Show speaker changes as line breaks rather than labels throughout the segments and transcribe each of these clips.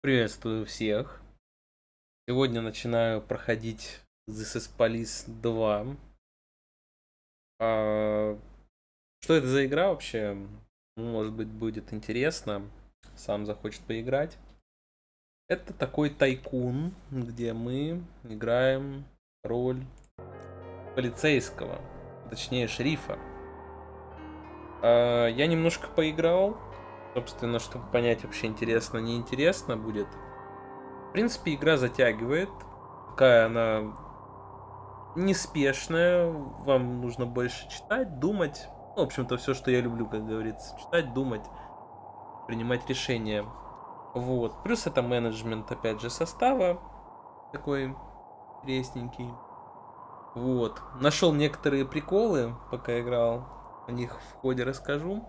Приветствую всех. Сегодня начинаю проходить This is Police 2. А, Что это за игра вообще? Может быть, будет интересно. Сам захочет поиграть. Это такой тайкун, где мы играем роль полицейского, точнее шерифа. Я немножко поиграл, собственно, чтобы понять, вообще интересно, неинтересно будет. В принципе, игра затягивает. Такая она неспешная, вам нужно больше читать, думать. Ну, в общем-то, все, что я люблю, как говорится. Читать, думать, принимать решения. Вот. Плюс это менеджмент, опять же, состава. Такой интересненький. Вот. Нашел некоторые приколы, пока играл. О них в ходе расскажу.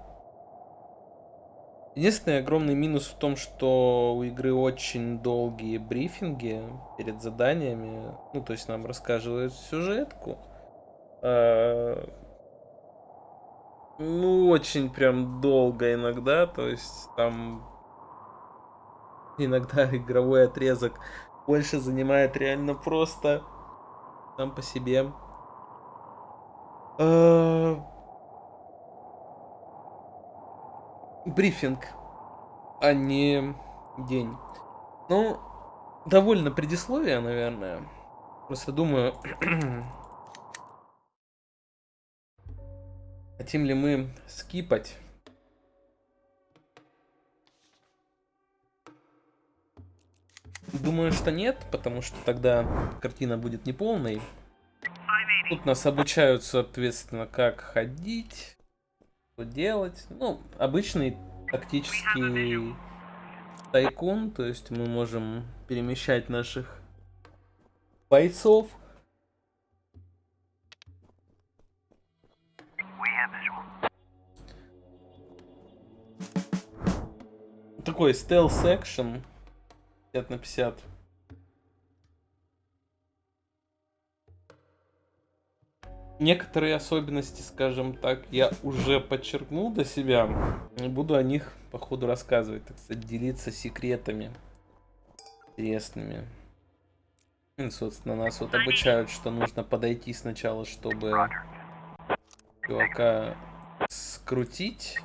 Единственный огромный минус в том, что у игры очень долгие брифинги перед заданиями. Ну, то есть нам рассказывают сюжетку. Ну, очень прям долго иногда, то есть там иногда игровой отрезок больше занимает реально просто сам по себе. Э, Брифинг, а не день. Ну, довольно предисловие, наверное. Просто думаю, хотим ли мы скипать. Думаю, что нет, потому что тогда картина будет неполной. Тут нас обучают, соответственно, как ходить, что делать. Ну, обычный тактический тайкун, то есть мы можем перемещать наших бойцов. Такой стелс-экшен 50/50. Некоторые особенности, скажем так, я уже подчеркнул для себя. Не буду о них по ходу рассказывать, так сказать, делиться секретами интересными. И, собственно, нас вот обучают, что нужно подойти сначала, чтобы чувака скрутить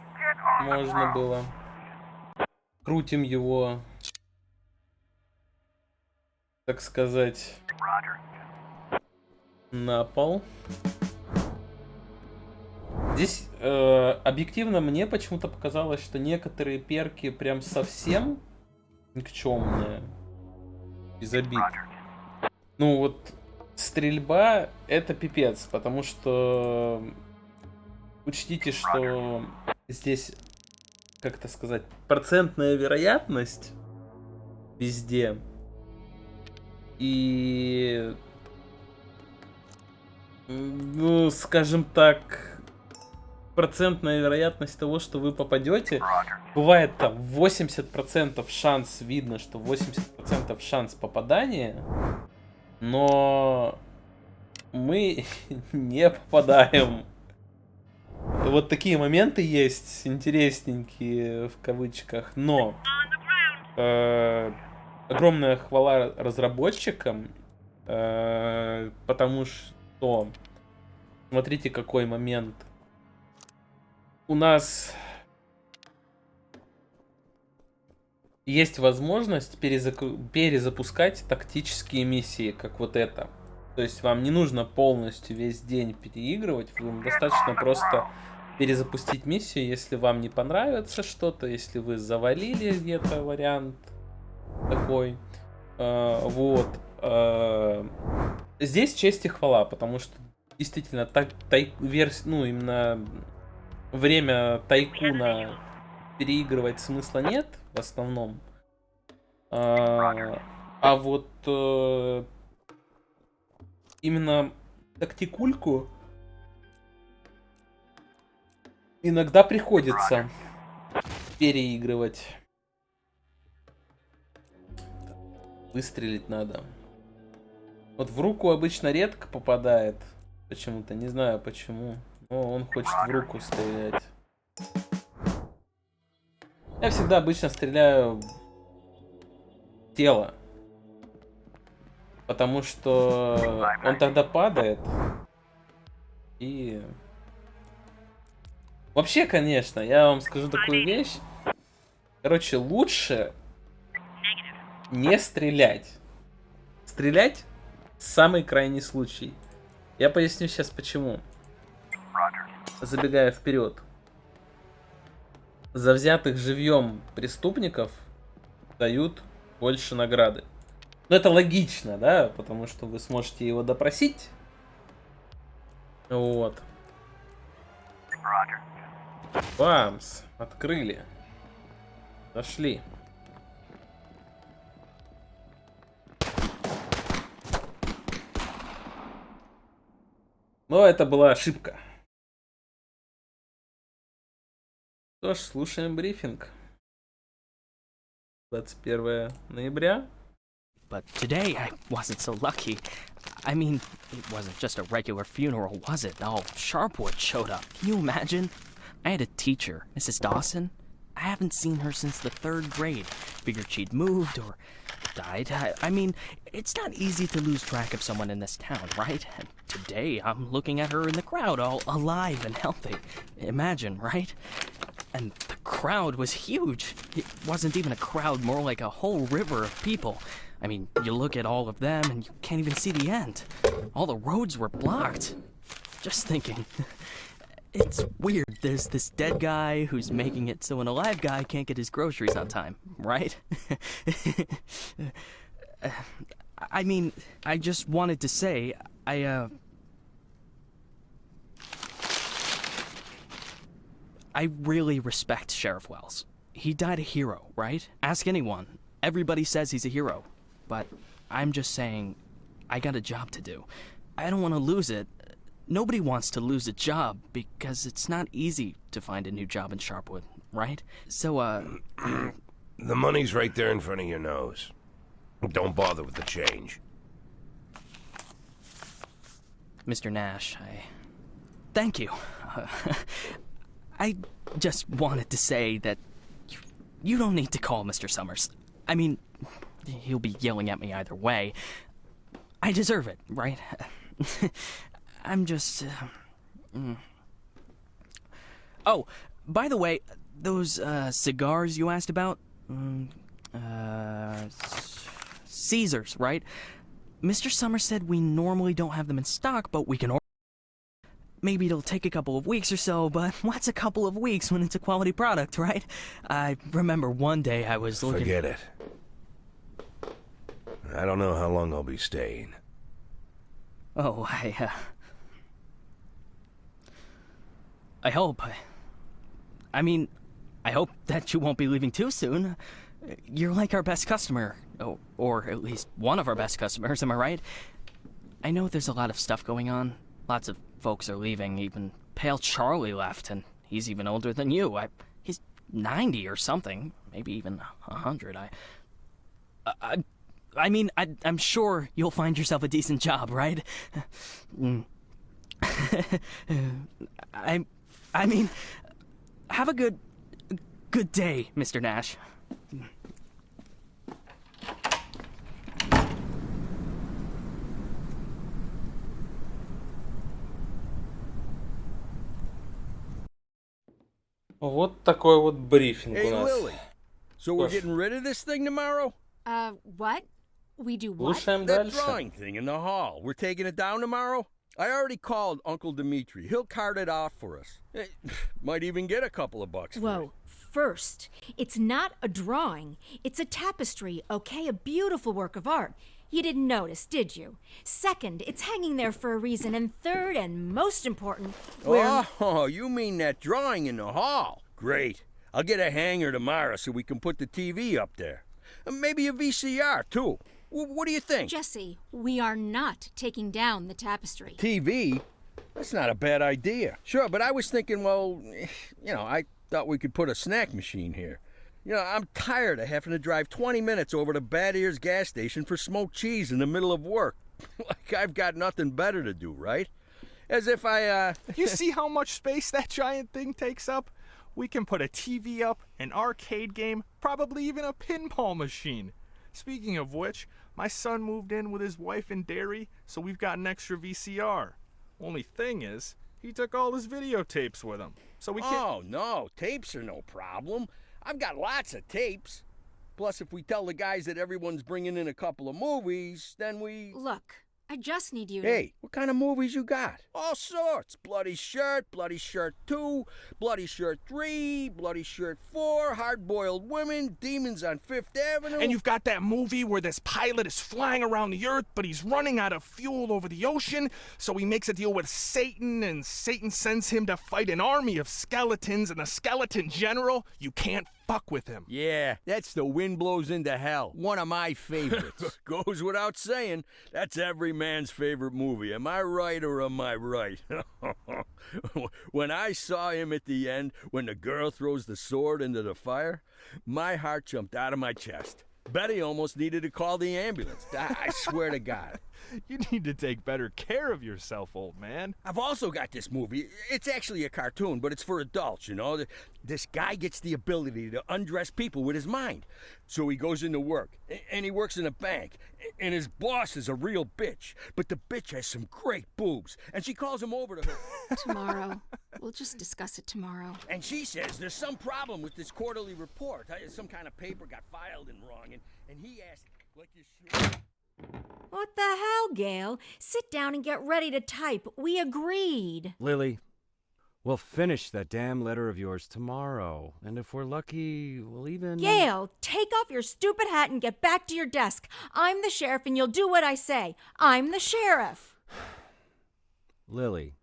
можно было. Крутим его, так сказать, на пол. Здесь объективно мне почему-то показалось, что некоторые перки прям совсем никчемные. Без обид. Ну вот стрельба это пипец, потому что учтите, что здесь, как это сказать, процентная вероятность везде. И, ну, скажем так, процентная вероятность того, что вы попадете, бывает там 80% шанс, видно, что 80% шанс попадания, но мы не попадаем. Вот такие моменты есть, интересненькие в кавычках, но огромная хвала разработчикам, потому что смотрите, какой момент. У нас есть возможность перезапускать тактические миссии, как вот это. То есть вам не нужно полностью весь день переигрывать, вам достаточно просто перезапустить миссию, если вам не понравится что-то, если вы завалили где-то вариант такой. Вот. Здесь честь и хвала, потому что действительно ну, именно время тайкуна переигрывать смысла нет в основном. А вот именно тактикульку иногда приходится переигрывать. Выстрелить надо. Вот в руку обычно редко попадает. Почему-то, не знаю почему. Но он хочет в руку стрелять. Я всегда обычно стреляю тело. Потому что он тогда падает. И... Вообще, конечно, я вам скажу такую вещь. Короче, лучше не стрелять. Стрелять — самый крайний случай. Я поясню сейчас почему. Забегая вперед. За взятых живьем преступников дают больше награды. Ну, это логично, да? Потому что вы сможете его допросить. Вот. Бамс. Открыли. Зашли. Но это была ошибка. Что ж, слушаем брифинг. 21 ноября.
But today I wasn't so lucky. I mean, it wasn't just a regular funeral, was it? All Sharpwood showed up. Can you imagine? I had a teacher, Mrs. Dawson. I haven't seen her since the 3rd grade. Figured she'd moved or died. I mean, it's not easy to lose track of someone in this town, right? And today I'm looking at her in the crowd, all alive and healthy. Imagine, right? And the crowd was huge. It wasn't even a crowd, more like a whole river of people. I mean, you look at all of them and you can't even see the end. All the roads were blocked. Just thinking. It's weird. There's this dead guy who's making it so an alive guy can't get his groceries on time, right? I mean, I just wanted to say, I really respect Sheriff Wells. He died a hero, right? Ask anyone. Everybody says he's a hero. But I'm just saying, I got a job to do. I don't want to lose it. Nobody wants to lose a job because it's not easy to find a new job in Sharpwood, right? So,
The money's right there in front of your nose. Don't bother with the change.
Mr. Nash, thank you. I just wanted to say that you don't need to call Mr. Summers. I mean, he'll be yelling at me either way. I deserve it, right? I'm just... Oh, by the way, those cigars you asked about? Caesars, right? Mr. Summers said we normally don't have them in stock, but we can order. Maybe it'll take a couple of weeks or so, but what's a couple of weeks when it's a quality product, right? I remember one day I was looking...
Forget it. I don't know how long I'll be staying.
Oh, I hope. I mean, I hope that you won't be leaving too soon. You're like our best customer. Or at least one of our best customers, am I right? I know there's a lot of stuff going on. Lots of folks are leaving. Even Pale Charlie left, and he's even older than you. He's 90 or something. Maybe even 100. I mean, I'm sure you'll find yourself a decent job, right? I mean, have a good day, Mr. Nash.
Вот такой вот брифинг у нас.
Lily, so we're getting rid of this thing tomorrow?
What? We do what?
Слушаем
That
дальше.
drawing thing in the hall. We're taking it down tomorrow? I already called Uncle Dimitri. He'll cart it off for us. Might even get a couple of bucks for it.
Whoa. First, it's not a drawing. It's a tapestry, okay? A beautiful work of art. You didn't notice, did you? Second, it's hanging there for a reason. And third, and most important, we're...
Oh, you mean that drawing in the hall? Great. I'll get a hanger tomorrow so we can put the TV up there. Maybe a VCR, too. What do you think?
Jesse, we are not taking down the tapestry.
TV? That's not a bad idea. Sure, but I was thinking, well, I thought we could put a snack machine here. I'm tired of having to drive 20 minutes over to Bad Ears gas station for smoked cheese in the middle of work. Like I've got nothing better to do, right? As if
You see how much space that giant thing takes up? We can put a TV up, an arcade game, probably even a pinball machine. Speaking of which, my son moved in with his wife in Derry, so we've got an extra VCR. Only thing is, he took all his videotapes with him. So we can't...
Oh, no, tapes are no problem. I've got lots of tapes. Plus, if we tell the guys that everyone's bringing in a couple of movies, then we...
Look, I just need you to...
Hey, what kind of movies you got? All sorts. Bloody Shirt 2, Bloody Shirt 3, Bloody Shirt 4, Hard-Boiled Women, Demons on Fifth Avenue.
And you've got that movie where this pilot is flying around the Earth, but he's running out of fuel over the ocean, so he makes a deal with Satan, and Satan sends him to fight an army of skeletons, and the skeleton general, you can't fuck with him.
Yeah, that's The Wind Blows into Hell. One of my favorites. Goes without saying, that's every man's favorite movie. Am I right or am I right? When I saw him at the end, when the girl throws the sword into the fire, my heart jumped out of my chest. Betty almost needed to call the ambulance. I swear to God.
You need to take better care of yourself, old man.
I've also got this movie. It's actually a cartoon, but it's for adults, you know. This guy gets the ability to undress people with his mind. So he goes into work, and he works in a bank, and his boss is a real bitch. But the bitch has some great boobs, and she calls him over to her.
Tomorrow. We'll just discuss it tomorrow.
And she says there's some problem with this quarterly report. Some kind of paper got filed in wrong, and he asked, like you should...
What the hell, Gail? Sit down and get ready to type. We agreed.
Lily, we'll finish that damn letter of yours tomorrow. And if we're lucky, we'll even...
Gail, take off your stupid hat and get back to your desk. I'm the sheriff and you'll do what I say. I'm the sheriff.
Lily,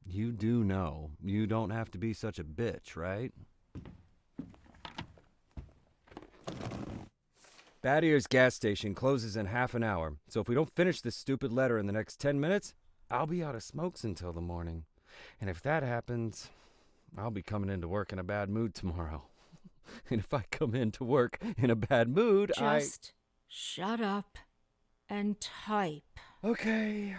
you do know you don't have to be such a bitch, right? Bad Ears gas station closes in half an hour, so if we don't finish this stupid letter in the next 10 minutes, I'll be out of smokes until the morning. And if that happens, I'll be coming into work in a bad mood tomorrow. And if I come into work in a bad mood,
Just shut up and type.
Okay.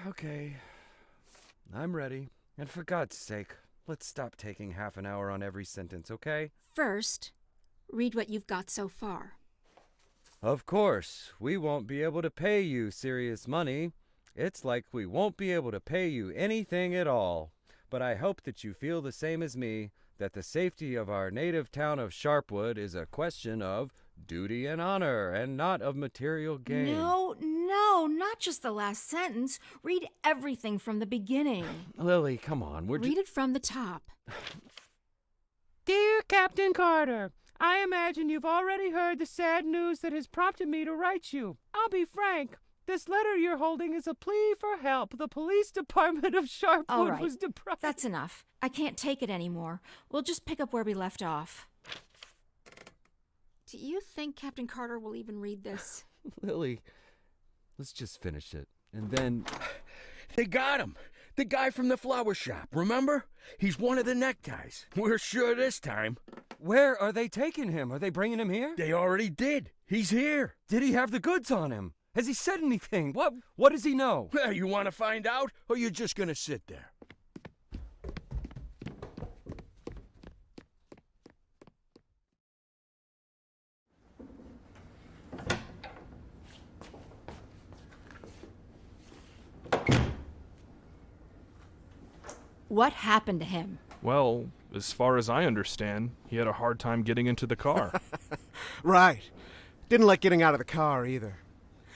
I'm ready. And for God's sake, let's stop taking half an hour on every sentence, okay?
First, read what you've got so far.
Of course, we won't be able to pay you serious money. It's like we won't be able to pay you anything at all. But I hope that you feel the same as me, that the safety of our native town of Sharpwood is a question of duty and honor, and not of material gain.
No, not just the last sentence. Read everything from the beginning.
Lily, come on.
Read it from the top.
Dear Captain Carter, I imagine you've already heard the sad news that has prompted me to write you. I'll be frank. This letter you're holding is a plea for help. The police department of Sharpwood
All right,
was deprived.
that's enough. I can't take it anymore. We'll just pick up where we left off.
Do you think Captain Carter will even read this?
Lily, let's just finish it. And then...
They got him. The guy from the flower shop, remember? He's one of the neckties. We're sure this time.
Where are they taking him? Are they bringing him here?
They already did. He's here.
Did he have the goods on him? Has he said anything? What does he know?
Well, you want to find out, or you're just going to sit there?
What happened to him?
Well, as far as I understand, he had a hard time getting into the car.
Right. Didn't like getting out of the car either.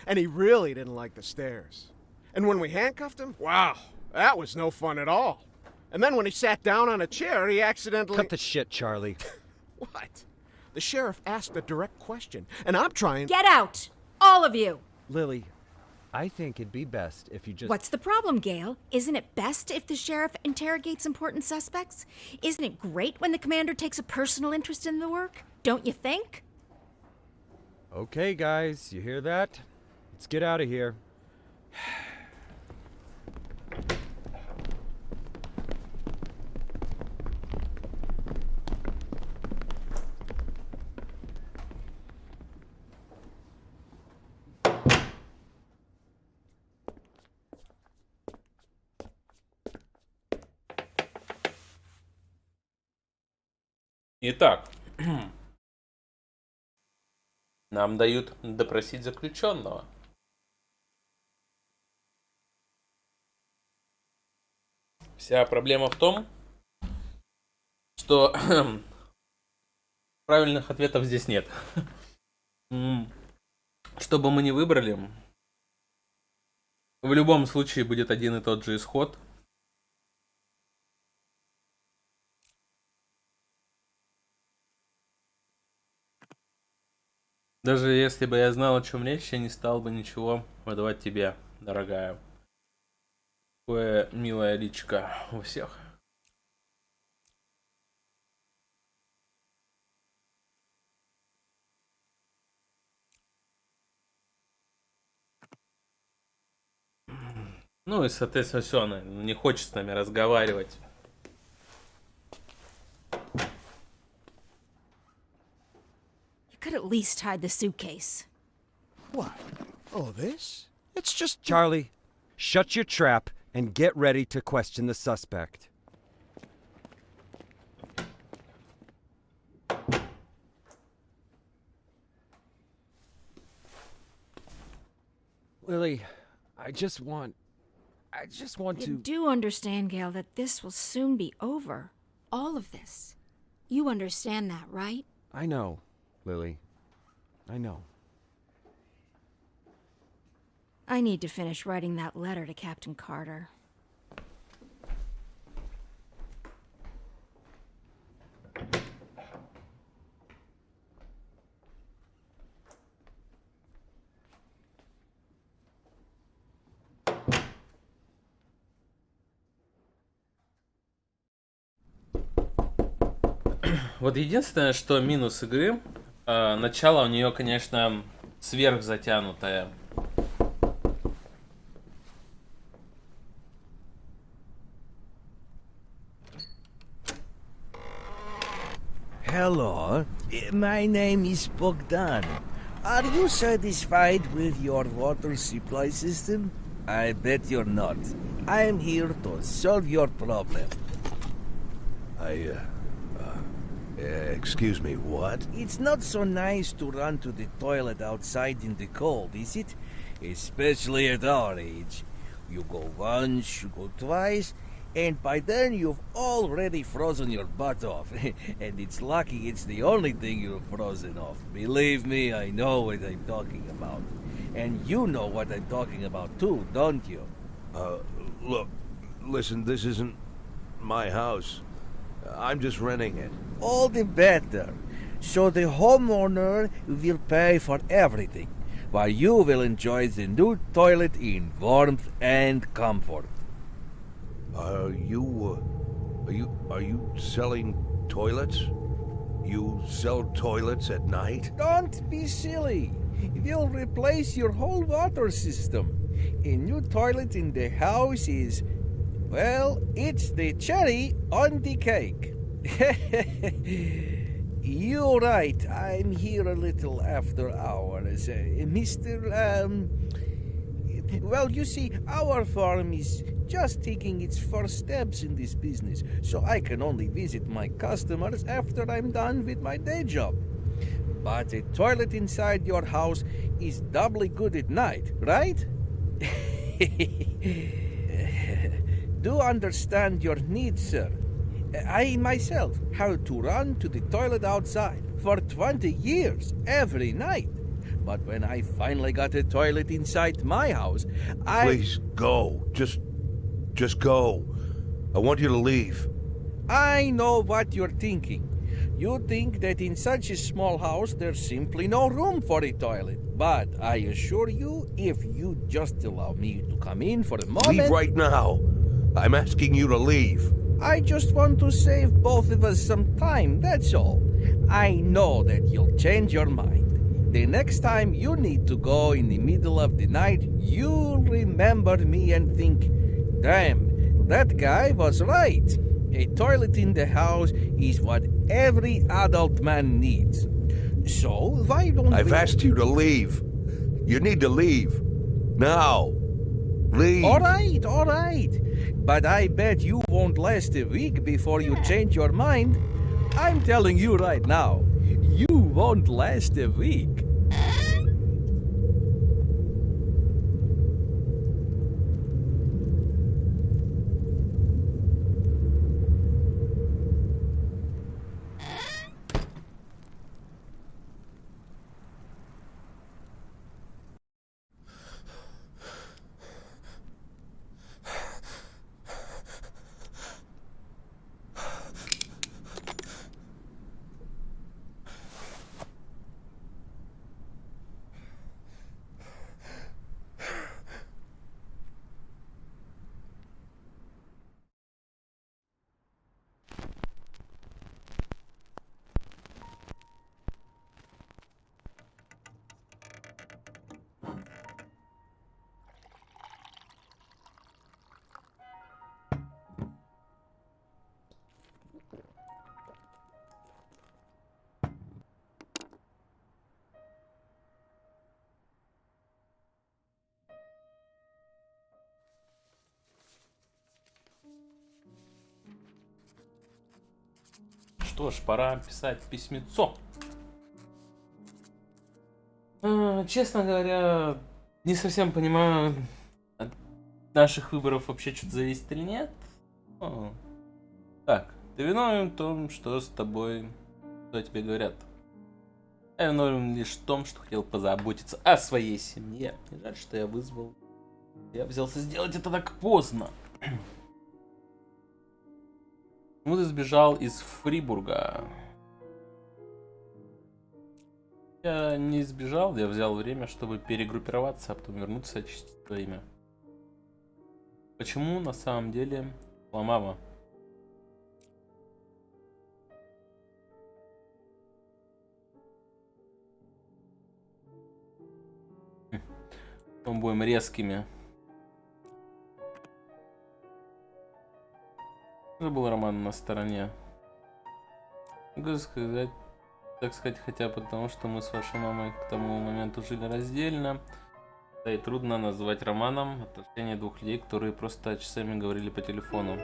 And he really didn't like the stairs. And when we handcuffed him, wow, that was no fun at all. And then when he sat down on a chair, he accidentally...
Cut the shit, Charlie.
What? The sheriff asked a direct question, and I'm trying...
Get out! All of you!
Lily, I think it'd be best if you just...
What's the problem, Gail? Isn't it best if the sheriff interrogates important suspects? Isn't it great when the commander takes a personal interest in the work? Don't you think?
Okay, guys, you hear that? Let's get out of here.
Итак, Нам дают допросить заключенного. Вся проблема в том, что правильных ответов здесь нет. Что бы мы ни выбрали, в любом случае будет один и тот же исход. Даже если бы я знал, о чем речь, я не стал бы ничего выдавать тебе, дорогая. Такое милое личико у всех. Ну и, соответственно, все, она не хочет с нами разговаривать.
You could at least hide the suitcase.
What? Oh, this? It's just...
Charlie, shut your trap and get ready to question the suspect. Lily, I just want
You
to...
do understand, Gail, that this will soon be over.
All of this. You understand that, right?
I know, Lily. I know.
I need to finish writing that letter to Captain Carter.
Вот единственное, что минус игры, начало у нее, конечно, сверхзатянутое.
Hello, my name is Bogdan. Are you satisfied with your water supply system? I bet you're not. I am here to solve your problem.
Excuse me, what?
It's not so nice to run to the toilet outside in the cold, is it? Especially at our age. You go once, you go twice, and by then you've already frozen your butt off. And it's lucky it's the only thing you've frozen off. Believe me, I know what I'm talking about. And you know what I'm talking about too, don't you?
Look, listen, this isn't my house. I'm just renting it.
All the better. So the homeowner will pay for everything, while you will enjoy the new toilet in warmth and comfort.
Are you selling toilets? You sell toilets at night?
Don't be silly. We'll replace your whole water system. A new toilet in the house is, well, it's the cherry on the cake. You're right. I'm here a little after hours. Well, you see, our farm is just taking its first steps in this business, so I can only visit my customers after I'm done with my day job. But a toilet inside your house is doubly good at night, right? Do understand your needs, sir. I myself had to run to the toilet outside for 20 years every night. But when I finally got a toilet inside my house,
Please go. Just go. I want you to leave.
I know what you're thinking. You think that in such a small house there's simply no room for a toilet. But I assure you, if you just allow me to come in for a moment...
Leave right now. I'm asking you to leave.
I just want to save both of us some time, that's all. I know that you'll change your mind. The next time you need to go in the middle of the night, you'll remember me and think, damn, that guy was right. A toilet in the house is what every adult man needs. So, why don't
I've asked you to leave. You need to leave. Now. Leave.
All right. But I bet you won't last a week before you change your mind. I'm telling you right now, you won't last a week.
что ж, пора писать письмецо. Честно говоря, не совсем понимаю, от наших выборов вообще что-то зависит или нет. Так, ты виновен в том, что с тобой, что тебе говорят. Я виновен лишь в том, что хотел позаботиться о своей семье. Не жаль, что я вызвал. Я взялся сделать это так поздно. Почему ты сбежал из Фрибурга? Я не сбежал, я взял время, чтобы перегруппироваться, а потом вернуться и очистить свое имя. Почему на самом деле мама? Мы будем резкими. Это был роман на стороне. Могу сказать, так сказать, хотя потому, что мы с вашей мамой к тому моменту жили раздельно. Да и трудно назвать романом отношения двух людей, которые просто часами говорили по телефону.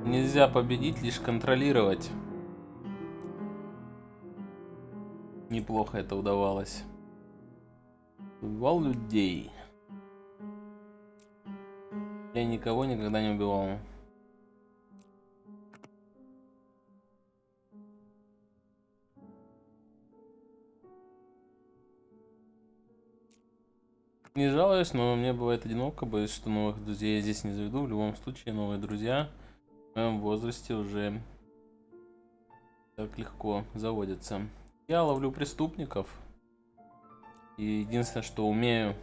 Нельзя победить, лишь контролировать. Неплохо это удавалось. Убивал людей. Я никого никогда не убивал. Не жалуюсь, но мне бывает одиноко, боюсь, что новых друзей я здесь не заведу. В любом случае, новые друзья в моем возрасте уже так легко заводятся. Я ловлю преступников. И единственное, что умею,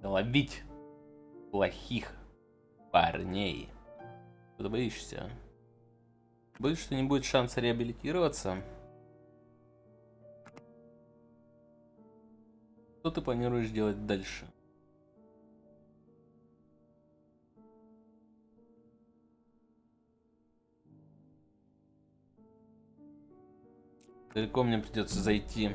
ловить плохих парней. Куда боишься? Боишься, что не будет шанса реабилитироваться? Что ты планируешь делать дальше? Далеко мне придется зайти.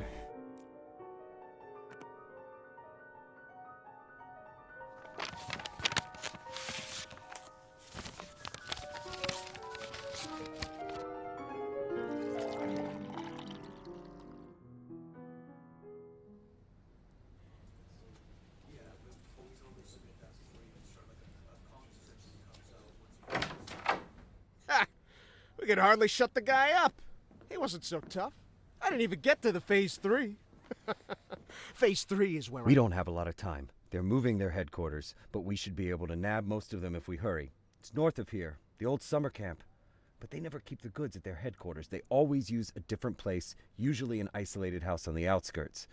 We could hardly shut the guy up. He wasn't so tough. I didn't even get to the phase 3. Phase 3 is where
We don't have a lot of time. They're moving their headquarters, but we should be able to nab most of them if we hurry. It's north of here, the old summer camp. But they never keep the goods at their headquarters. They always use a different place, usually an isolated house on the outskirts.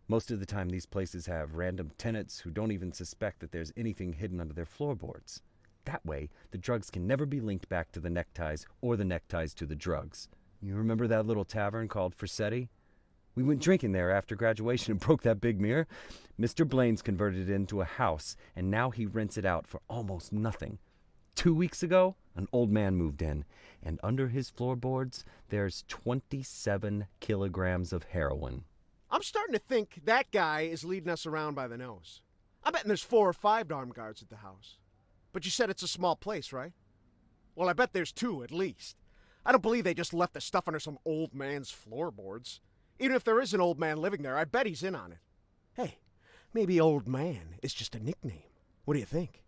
Most of the time, these places have random tenants who don't even suspect that there's anything hidden under their floorboards. That way, the drugs can never be linked back to the neckties or the neckties to the drugs. You remember that little tavern called Frissetti? We went drinking there after graduation and broke that big mirror. Mr. Blaine's converted it into a house, and now he rents it out for almost nothing. 2 weeks ago, an old man moved in, and under his floorboards, there's 27 kilograms of heroin.
I'm starting to think that guy is leading us around by the nose. I bet there's 4 or 5 armed guards at the house. But you said it's a small place, right? Well, I bet there's 2 at least. I don't believe they just left the stuff under some old man's floorboards. Even if there is an old man living there, I bet he's in on it. Hey, maybe old man is just a nickname. What do you think?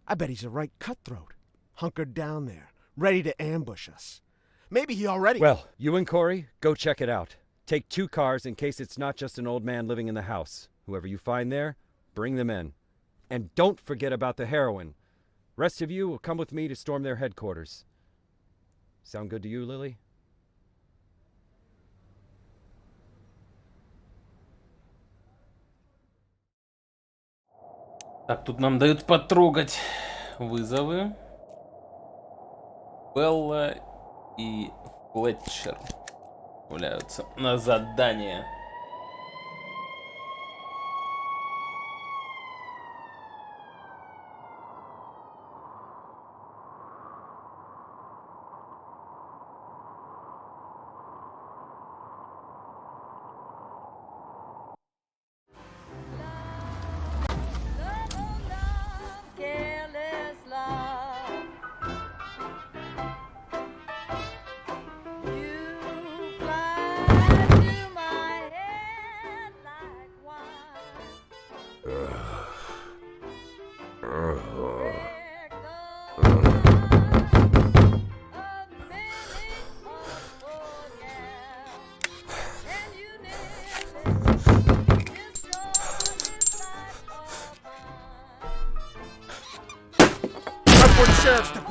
I bet he's a right cutthroat, hunkered down there, ready to ambush us. Maybe he already...
Well, you and Corey, go check it out. Take 2 cars in case it's not just an old man living in the house. Whoever you find there, bring them in. And don't forget about the heroin. Rest of you will come with me to storm their headquarters. Sound good to you, Lily?
Так, тут нам дают потрогать вызовы. Белла и Флетчер являются на задание.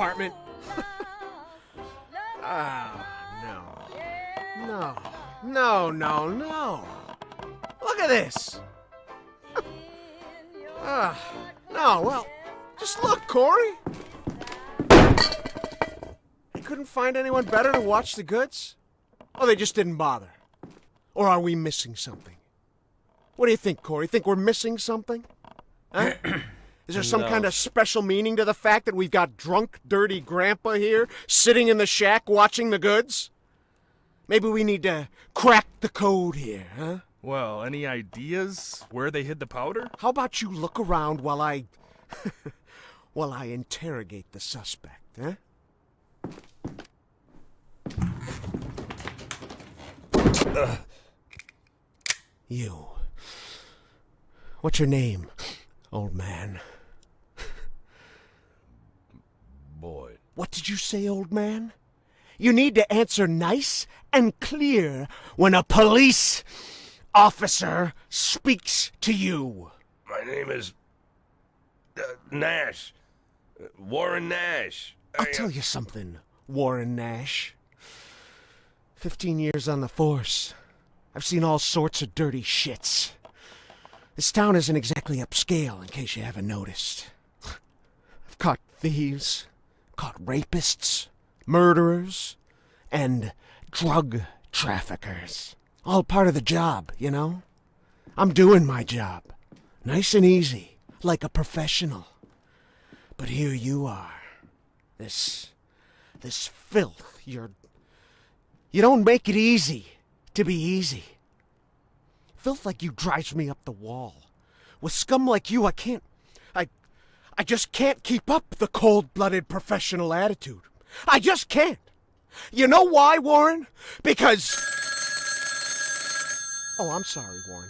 apartment. Ah, no. No. No, no, no. Look at this. No, well, just look, Corey. You couldn't find anyone better to watch the goods? Or they just didn't bother? Or are we missing something? What do you think, Corey? Think we're missing something? Huh? Is there some
No.
kind of special meaning to the fact that we've got drunk, dirty grandpa here sitting in the shack watching the goods? Maybe we need to crack the code here, huh?
Well, any ideas where they hid the powder?
How about you look around while I while I interrogate the suspect, huh? You. What's your name, old man?
Boyd.
What did you say, old man? You need to answer nice and clear when a police officer speaks to you.
My name is Nash. Warren Nash.
I'll tell you something, Warren Nash. 15 years on the force. I've seen all sorts of dirty shits. This town isn't exactly upscale, in case you haven't noticed. I've caught thieves, caught rapists, murderers, and drug traffickers. All part of the job, you know? I'm doing my job. Nice and easy, like a professional. But here you are. This filth. You don't make it easy to be easy. Filth like you drives me up the wall. With scum like you, I just can't keep up the cold-blooded professional attitude. I just can't. You know why, Warren? Because... Oh, I'm sorry, Warren.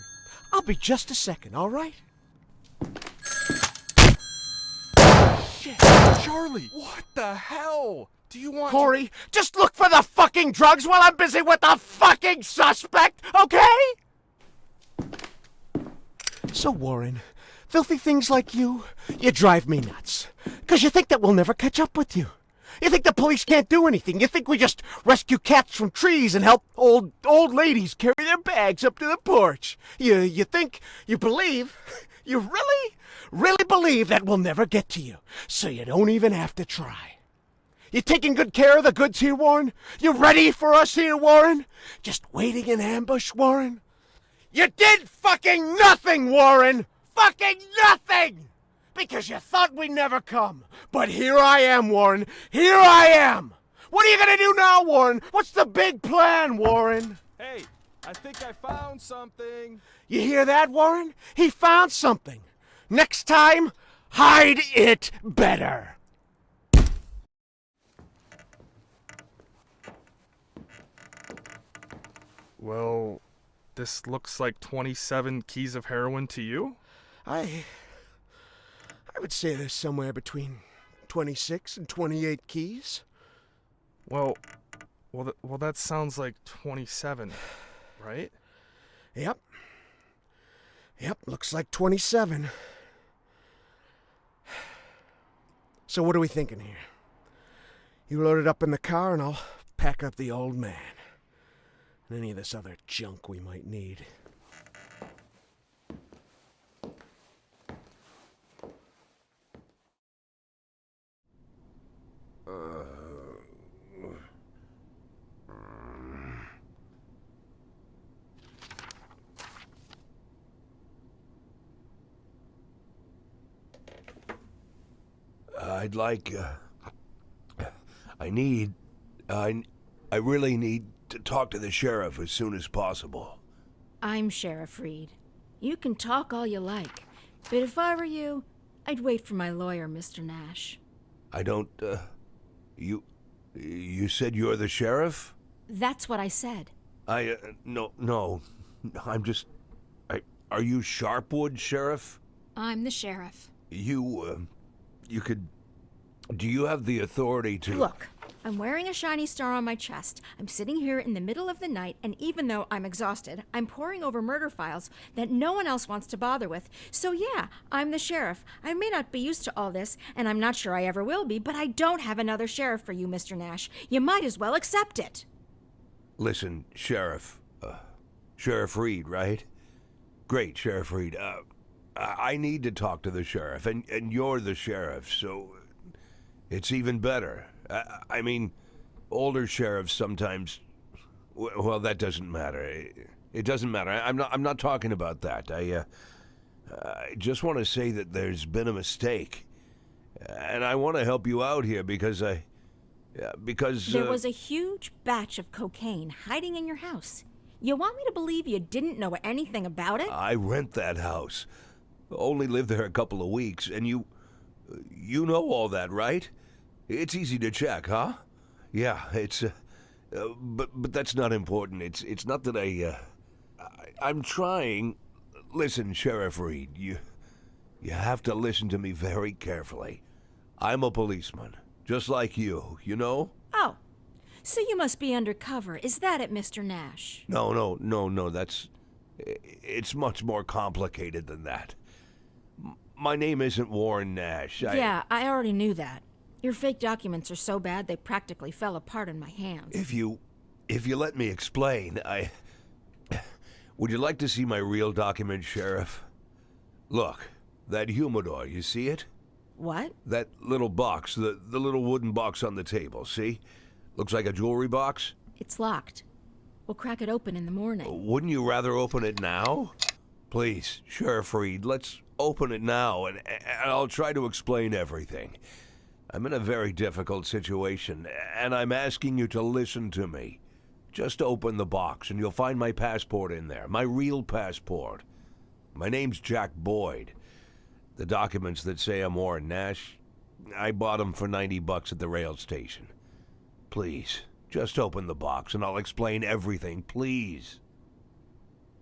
I'll be just a second, all right?
Shit, Charlie! What the hell? Do you want
Corey, just look for the fucking drugs while I'm busy with the fucking suspect, okay? So, Warren, filthy things like you drive me nuts. 'Cause you think that we'll never catch up with you. You think the police can't do anything. You think we just rescue cats from trees and help old ladies carry their bags up to the porch. You think, you believe, you really believe that we'll never get to you. So you don't even have to try. You taking good care of the goods here, Warren? You ready for us here, Warren? Just waiting in ambush, Warren? You did fucking nothing, Warren! Fucking nothing! Because you thought we'd never come. But here I am, Warren. Here I am! What are you gonna do now, Warren? What's the big plan, Warren?
Hey, I think I found something.
You hear that, Warren? He found something. Next time, hide it better.
Well, this looks like 27 keys of heroin to you?
I would say there's somewhere between 26 and 28 keys.
Well, that sounds like 27, right?
Yep, looks like 27. So what are we thinking here? You load it up in the car and I'll pack up the old man. And any of this other junk we might need.
I'd like, I really need to talk to the sheriff as soon as possible.
I'm Sheriff Reed. You can talk all you like, but if I were you, I'd wait for my lawyer, Mr. Nash.
I don't, you said you're the sheriff?
That's what I said.
No, I'm just, are you Sharpwood, Sheriff?
I'm the sheriff.
Do you have the authority to...
Look, I'm wearing a shiny star on my chest. I'm sitting here in the middle of the night, and even though I'm exhausted, I'm poring over murder files that no one else wants to bother with. So yeah, I'm the sheriff. I may not be used to all this, and I'm not sure I ever will be, but I don't have another sheriff for you, Mr. Nash. You might as well accept it.
Listen, Sheriff. Sheriff Reed, right? Great, Sheriff Reed. I need to talk to the sheriff, and you're the sheriff, so it's even better. I mean, older sheriffs sometimes. Well, that doesn't matter. It doesn't matter. I'm not talking about that. I just want to say that there's been a mistake, and I want to help you out here because there
was a huge batch of cocaine hiding in your house. You want me to believe you didn't know anything about it?
I rent that house. Only lived there a couple of weeks, and you know all that, right? It's easy to check, huh? Yeah, it's but that's not important. It's not that I'm trying. Listen, Sheriff Reed, you have to listen to me very carefully. I'm a policeman, just like you know?
Oh, so you must be undercover. Is that it, Mr. Nash?
No, it's much more complicated than that. My name isn't Warren Nash.
Yeah, I already knew that. Your fake documents are so bad they practically fell apart in my hands.
If you let me explain, would you like to see my real document, Sheriff? Look, that humidor, you see it?
What?
That little box, the little wooden box on the table, see? Looks like a jewelry box?
It's locked. We'll crack it open in the morning.
Wouldn't you rather open it now? Please, Sheriff Reed, let's open it now, and I'll try to explain everything. I'm in a very difficult situation, and I'm asking you to listen to me. Just open the box, and you'll find my passport in there, my real passport. My name's Jack Boyd. The documents that say I'm Warren Nash, I bought them for $90 at the rail station. Please, just open the box, and I'll explain everything, please.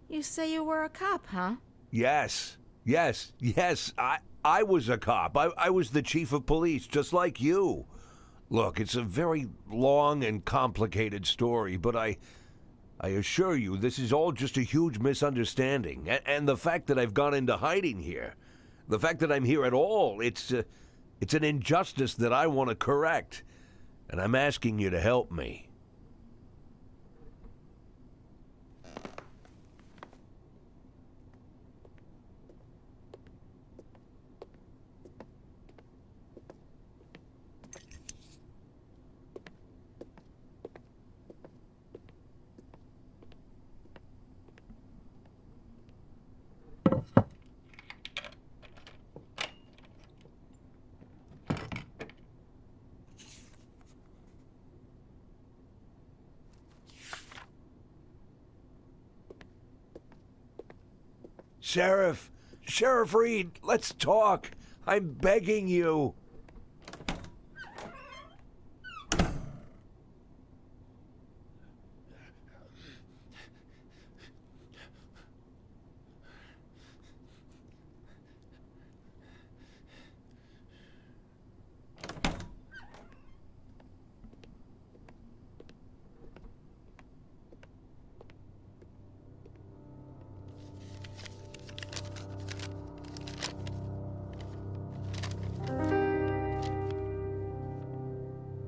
You say you were a cop, huh?
Yes. I was a cop. I was the chief of police, just like you. Look, it's a very long and complicated story, but I assure you this is all just a huge misunderstanding. And the fact that I've gone into hiding here, the fact that I'm here at all, it's an injustice that I want to correct. And I'm asking you to help me. Sheriff Reed, let's talk. I'm begging you.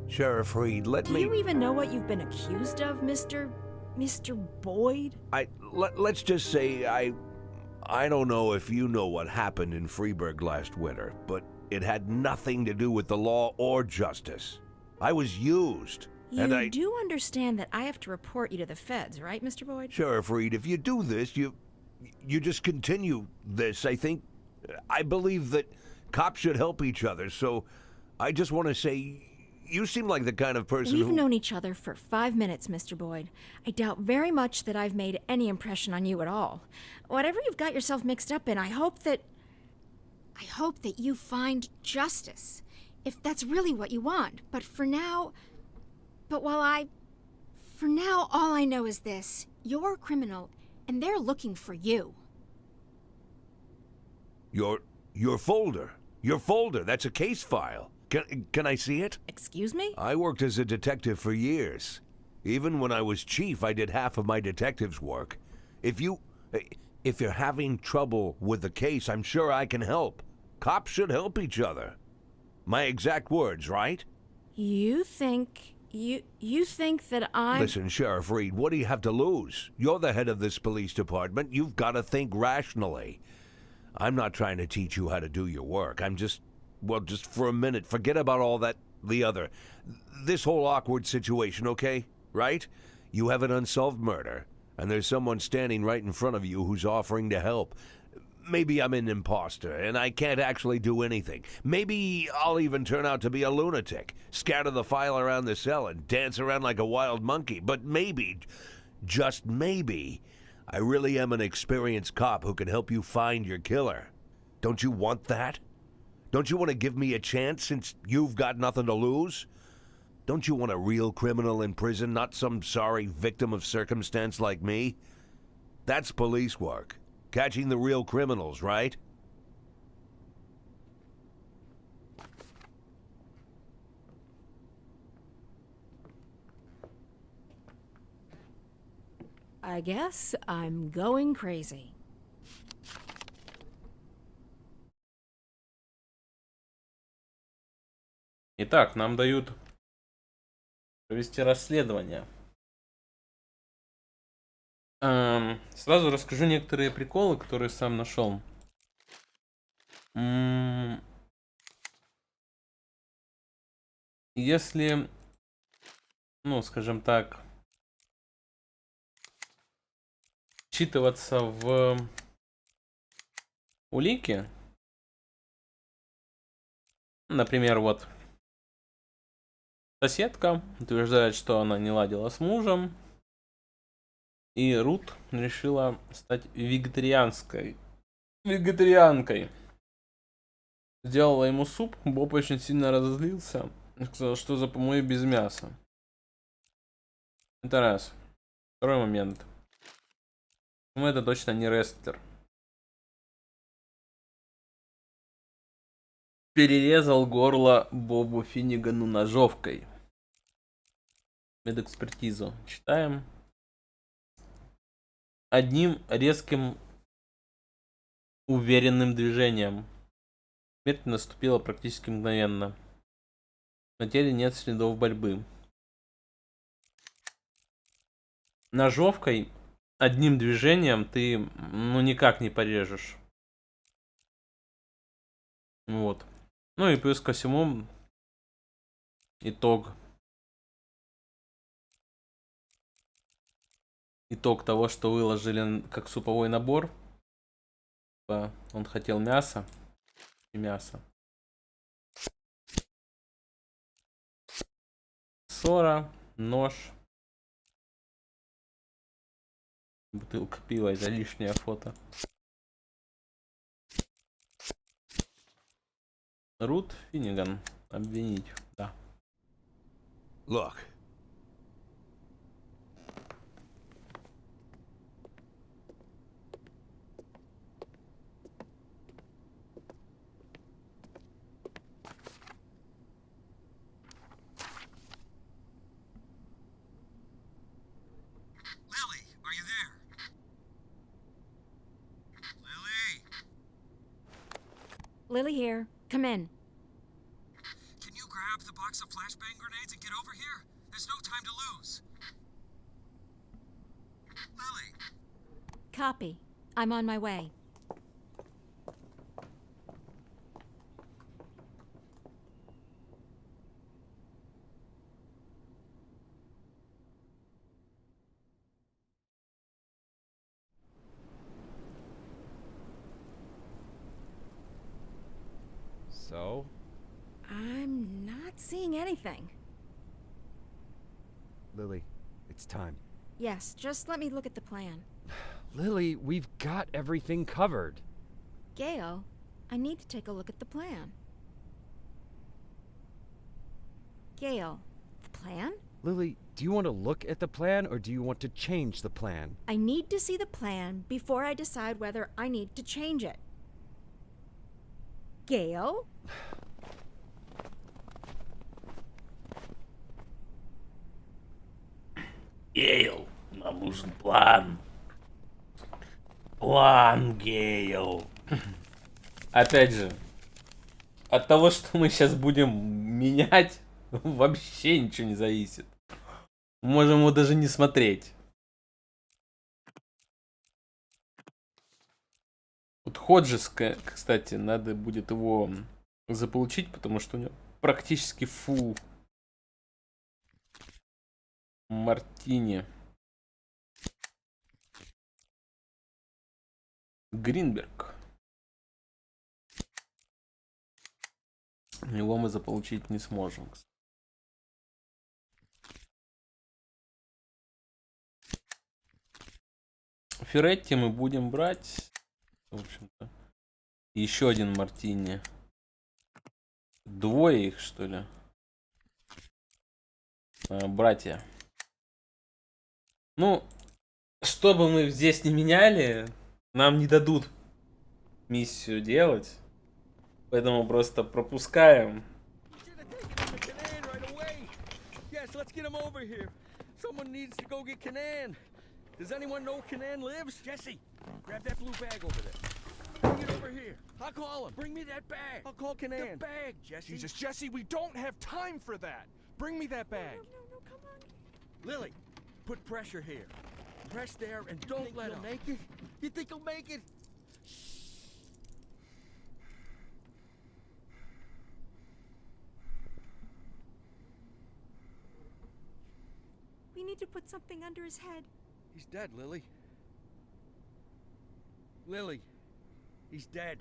Sheriff Reed, let me...
Do you even know what you've been accused of, Mr. Boyd?
Let's just say I don't know if you know what happened in Freeburg last winter, but it had nothing to do with the law or justice. I was used.
You do understand that I have to report you to the feds, right, Mr. Boyd?
Sheriff Reed, if you do this, you just continue this. I believe that cops should help each other, so I just want to say... You seem like the kind of person
We've known each other for 5 minutes, Mr. Boyd. I doubt very much that I've made any impression on you at all. Whatever you've got yourself mixed up in, I hope that
you find justice, if that's really what you want. But for now, all I know is this. You're a criminal, and they're looking for you.
Your folder, that's a case file. Can I see it?
Excuse me?
I worked as a detective for years. Even when I was chief, I did half of my detective's work. If you're having trouble with the case, I'm sure I can help. Cops should help each other. My exact words, right?
You think that I'm...
Listen, Sheriff Reed, what do you have to lose? You're the head of this police department. You've got to think rationally. I'm not trying to teach you how to do your work. I'm just for a minute, forget about all that, this whole awkward situation, okay? Right? You have an unsolved murder, and there's someone standing right in front of you who's offering to help. Maybe I'm an imposter, and I can't actually do anything. Maybe I'll even turn out to be a lunatic, scatter the file around the cell and dance around like a wild monkey. But maybe, just maybe, I really am an experienced cop who can help you find your killer. Don't you want that? Don't you want to give me a chance since you've got nothing to lose? Don't you want a real criminal in prison, not some sorry victim of circumstance like me? That's police work. Catching the real criminals, right?
I guess I'm going crazy.
Итак, нам дают провести расследование. Сразу расскажу некоторые приколы, которые сам нашел. Если, ну, скажем так, вчитываться в улики, например, вот соседка утверждает, что она не ладила с мужем, и Рут решила стать вегетарианкой. Сделала ему суп, Боб очень сильно разозлился. Сказал, что за помой без мяса. Это раз. Второй момент. Ну, это точно не рестлер. Перерезал горло Бобу Финнигану ножовкой. Медэкспертизу читаем. Одним резким уверенным движением. Смерть наступила практически мгновенно. На теле нет следов борьбы. Ножовкой одним движением ты, ну, никак не порежешь. Вот. Ну и плюс ко всему итог того, что выложили как суповой набор. Он хотел мясо и мясо. Ссора, нож, бутылка пива, это лишнее фото. Рут Финниган. Обвинить, да.
Look.
Lily here. Come in.
Can you grab the box of flashbang grenades and get over here? There's no time to lose. Lily!
Copy. I'm on my way.
So?
I'm not seeing anything.
Lily, it's time.
Yes, just let me look at the plan.
Lily, we've got everything covered.
Gail, I need to take a look at the plan. Gail, the plan?
Lily, do you want to look at the plan or do you want to change the plan?
I need to see the plan before I decide whether I need to change it. Gail?
Гейл, нам нужен план. План, Гейл. Опять же, от того, что мы сейчас будем менять, вообще ничего не зависит. Можем его даже не смотреть. Вот Ходжеска, кстати, надо будет его заполучить, потому что у него практически фул мартини. Гринберг. Его мы заполучить не сможем. Феретти мы будем брать. В общем-то. Еще один мартини. Двое их, что ли? Братья. Ну, что бы мы здесь не меняли, нам не дадут миссию делать. Поэтому просто пропускаем.
Does anyone know Canan lives? Jesse, grab that blue bag over there. Bring it over here. I'll call him. Bring me that bag. I'll call Canan. The bag, Jesse.
Jesus, Jesse, we don't have time for that. Bring me that bag.
No, come on.
Lily, put pressure here. Press there and don't let him. Make it? You think he'll make it?
We need to put something under his head.
He's dead, Lily. Lily, he's dead.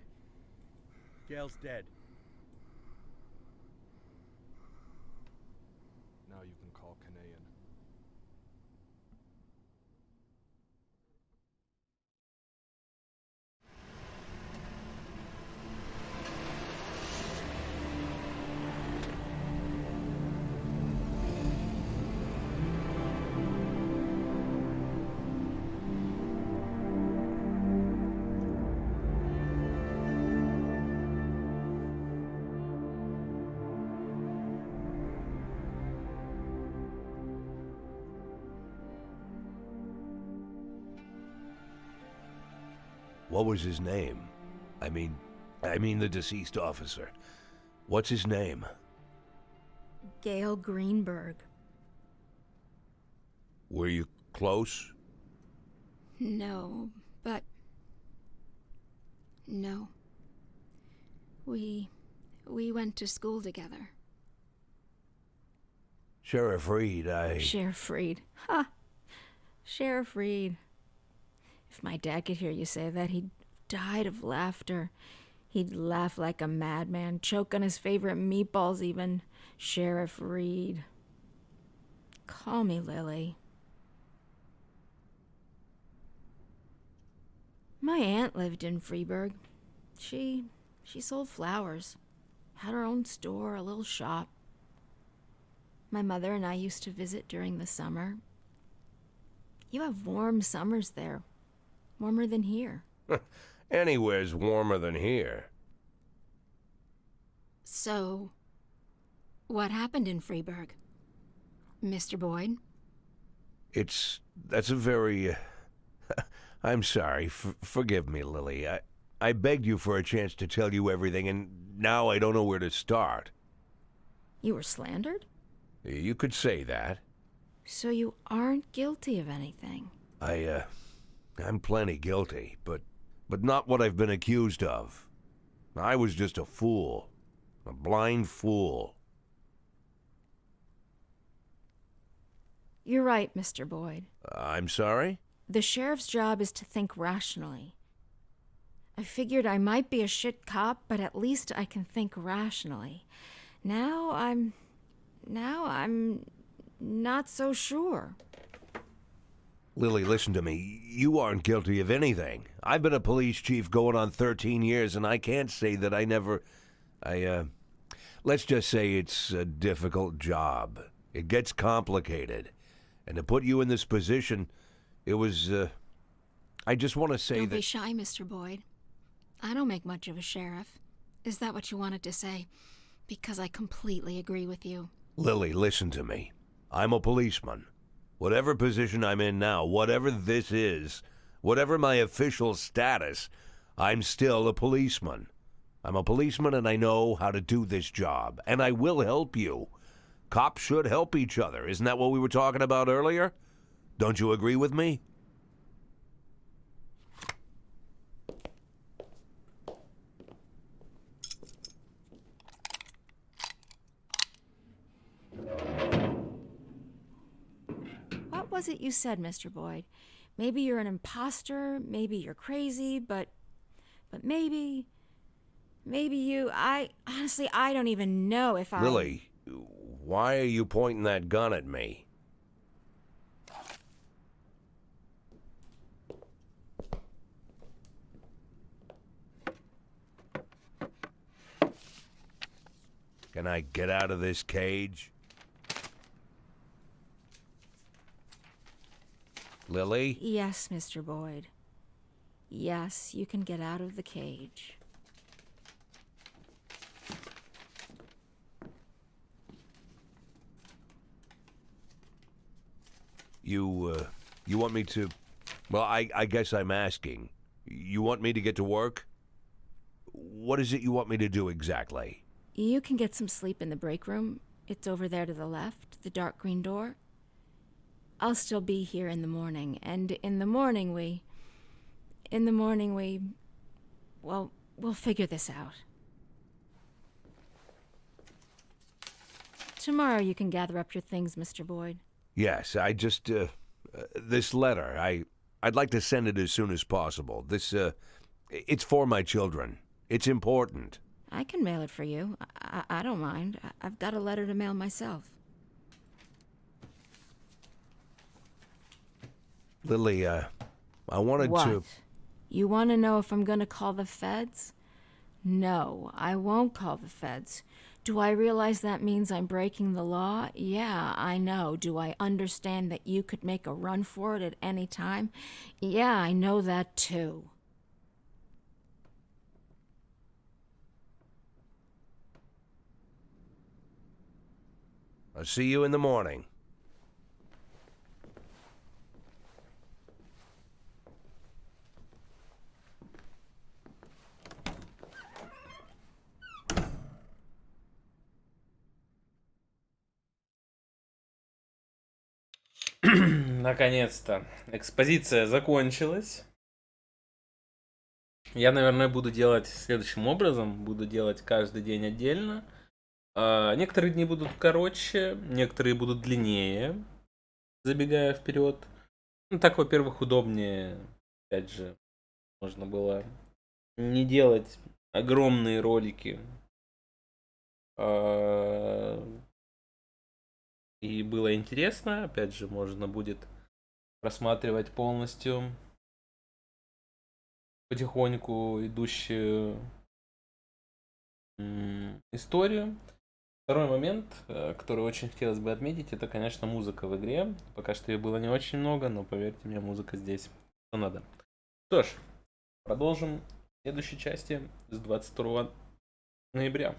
Gail's dead.
Now you can call Canaan.
What was his name? I mean the deceased officer. What's his name?
Gail Greenberg.
Were you close?
No, but... No. We went to school together.
Sheriff Reed,
Sheriff Reed. Ha! Sheriff Reed. If my dad could hear you say that, he'd died of laughter. He'd laugh like a madman, choke on his favorite meatballs even. Sheriff Reed. Call me Lily. My aunt lived in Freeburg. She sold flowers. Had her own store, a little shop. My mother and I used to visit during the summer. You have warm summers there. Warmer than here.
Anywhere's warmer than here.
So, what happened in Freeburg? Mr. Boyd?
That's a very... I'm sorry. Forgive me, Lily. I begged you for a chance to tell you everything, and now I don't know where to start.
You were slandered?
You could say that.
So you aren't guilty of anything?
I'm plenty guilty, but not what I've been accused of. I was just a fool. A blind fool.
You're right, Mr. Boyd.
I'm sorry?
The sheriff's job is to think rationally. I figured I might be a shit cop, but at least I can think rationally. Now I'm not so sure.
Lily, listen to me. You aren't guilty of anything. I've been a police chief going on 13 years, and I can't say that I never... Let's just say it's a difficult job. It gets complicated. And to put you in this position, it was, I just want to say
Don't
that...
be shy, Mr. Boyd. I don't make much of a sheriff. Is that what you wanted to say? Because I completely agree with you.
Lily, listen to me. I'm a policeman. Whatever position I'm in now, whatever this is, whatever my official status, I'm still a policeman. I'm a policeman and I know how to do this job, and I will help you. Cops should help each other. Isn't that what we were talking about earlier? Don't you agree with me?
What was it you said, Mr. Boyd? Maybe you're an imposter, maybe you're crazy, but maybe you, honestly, I don't even know if I...
Lily, why are you pointing that gun at me? Can I get out of this cage? Lily?
Yes, Mr. Boyd. Yes, you can get out of the cage.
You want me to... Well, I guess I'm asking. You want me to get to work? What is it you want me to do exactly?
You can get some sleep in the break room. It's over there to the left, the dark green door. I'll still be here in the morning, and in the morning we... Well, we'll figure this out. Tomorrow you can gather up your things, Mr. Boyd.
Yes, I just... this letter, I'd like to send it as soon as possible. This, it's for my children. It's important.
I can mail it for you. I don't mind. I've got a letter to mail myself.
Lily, I wanted
What?
to...
You want to know if I'm going to call the feds? No, I won't call the feds. Do I realize that means I'm breaking the law? Yeah, I know. Do I understand that you could make a run for it at any time? Yeah, I know that too.
I'll see you in the morning.
Наконец-то экспозиция закончилась. Я, наверное, буду делать следующим образом. Буду делать каждый день отдельно. Некоторые дни будут короче, некоторые будут длиннее, забегая вперед. Ну, так, во-первых, удобнее. Опять же, можно было не делать огромные ролики. И было интересно. Опять же, можно будет просматривать полностью потихоньку идущую историю. Второй момент, который очень хотелось бы отметить, это, конечно, музыка в игре. Пока что ее было не очень много, но поверьте мне, музыка здесь что надо. Что ж, продолжим в следующей части с 22 ноября.